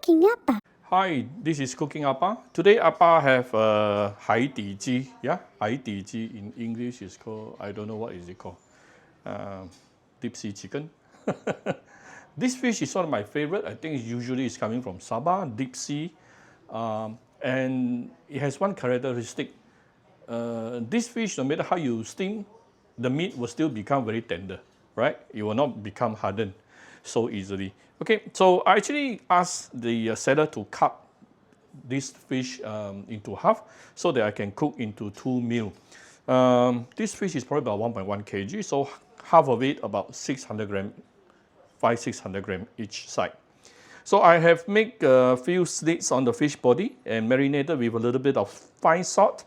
Cooking Appa. Hi, this is Cooking Appa. Today Appa have Hai Di Ji. Yeah, Hai Di Ji in English is called, I don't know what is it called. Deep sea chicken. This fish is one of my favorite. I think usually it's coming from Sabah, deep sea. And it has one characteristic. This fish, no matter how you steam, the meat will still become very tender, right? It will not become hardened so easily. Okay, so I actually asked the seller to cut this fish into half so that I can cook into 2 meals. This fish is probably about 1.1 kg, so half of it about 600 gram, 500-600 gram each side. So I have made a few slits on the fish body and marinated with a little bit of fine salt,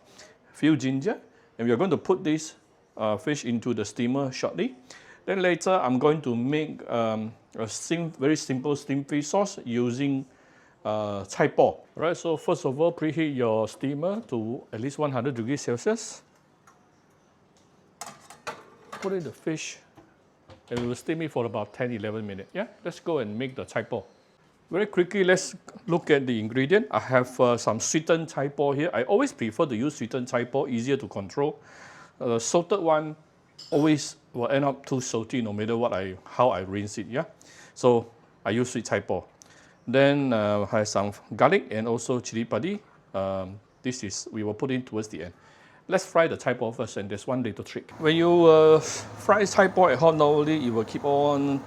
few ginger, and we are going to put this fish into the steamer shortly. Then later I'm going to make a very simple steamed fish sauce using caipo. Right, so first of all, preheat your steamer to at least 100 degrees Celsius. Put in the fish and we will steam it for about 10-11 minutes. Yeah, let's go and make the caipo. Very quickly, let's look at the ingredient. I have some sweetened caipo here. I always prefer to use sweetened caipo, easier to control. Salted one always will end up too salty no matter how I rinse it. Yeah, so I use sweet caipo. Then I have some garlic and also chili padi. We will put in towards the end. Let's fry the caipo first, and there's one little trick. When you fry caipo at hot, normally it will keep on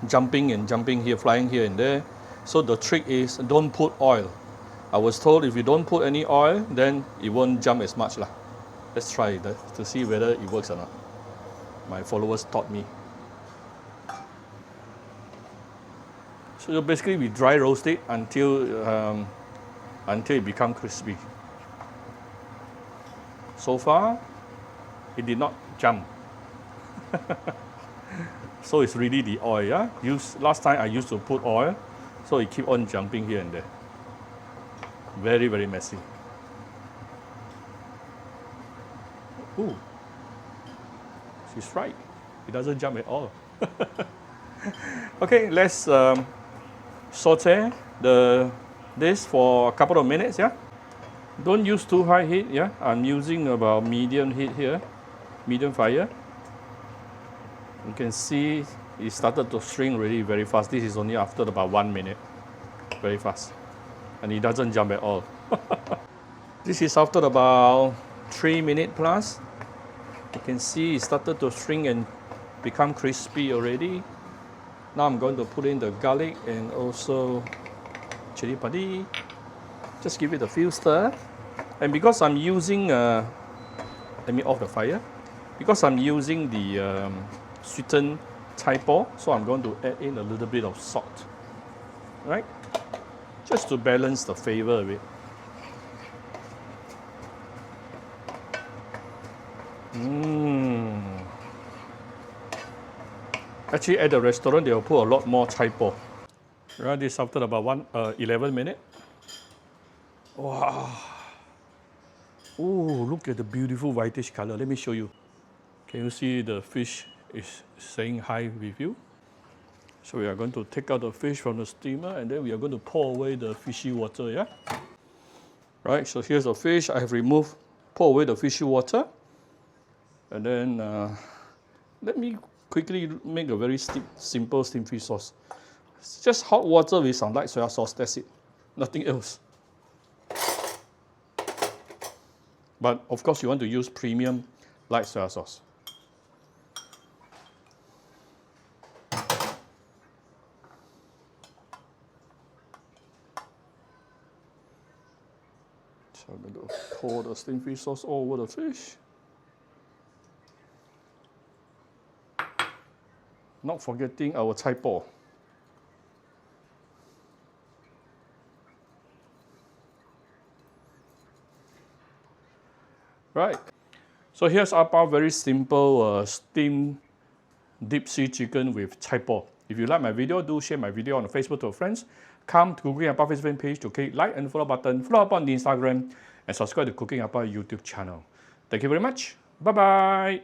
jumping and jumping here, flying here and there. So the trick is don't put oil. I was told if you don't put any oil, then it won't jump as much. Let's try it to see whether it works or not. My followers taught me. So basically we dry roast it until it becomes crispy. So far, it did not jump. So it's really the oil. Yeah? Last time I used to put oil, so it keep on jumping here and there. Very, very messy. Ooh, she's right. It doesn't jump at all. Okay, let's saute this for a couple of minutes. Yeah, don't use too high heat. Yeah, I'm using about medium heat here, medium fire. You can see it started to shrink really very fast. This is only after about 1 minute, very fast, and it doesn't jump at all. This is after about 3 minutes plus. You can see it started to shrink and become crispy already. Now I'm going to put in the garlic and also chili padi. Just give it a few stir. And because I'm using, let me off the fire. Because I'm using the sweetened caipo, so I'm going to add in a little bit of salt, right? Just to balance the flavor of it. Actually, at the restaurant, they will put a lot more caipo. Right, this after about 11 minutes. Wow. Oh, look at the beautiful whitish color. Let me show you. Can you see the fish is saying hi with you? So we are going to take out the fish from the steamer and then we are going to pour away the fishy water, yeah? Right, so here's the fish. I have pour away the fishy water. And then let me quickly make a very simple steamed fish sauce. It's just hot water with some light soy sauce, that's it. Nothing else. But of course you want to use premium light soy sauce. So I'm going to pour the steamed fish sauce all over the fish. Not forgetting our caipo. Right. So here's our very simple steamed deep sea chicken with caipo. If you like my video, do share my video on Facebook to your friends. Come to Cooking Appa Facebook page to click like and follow button, follow up on the Instagram, and subscribe to Cooking Appa YouTube channel. Thank you very much. Bye-bye.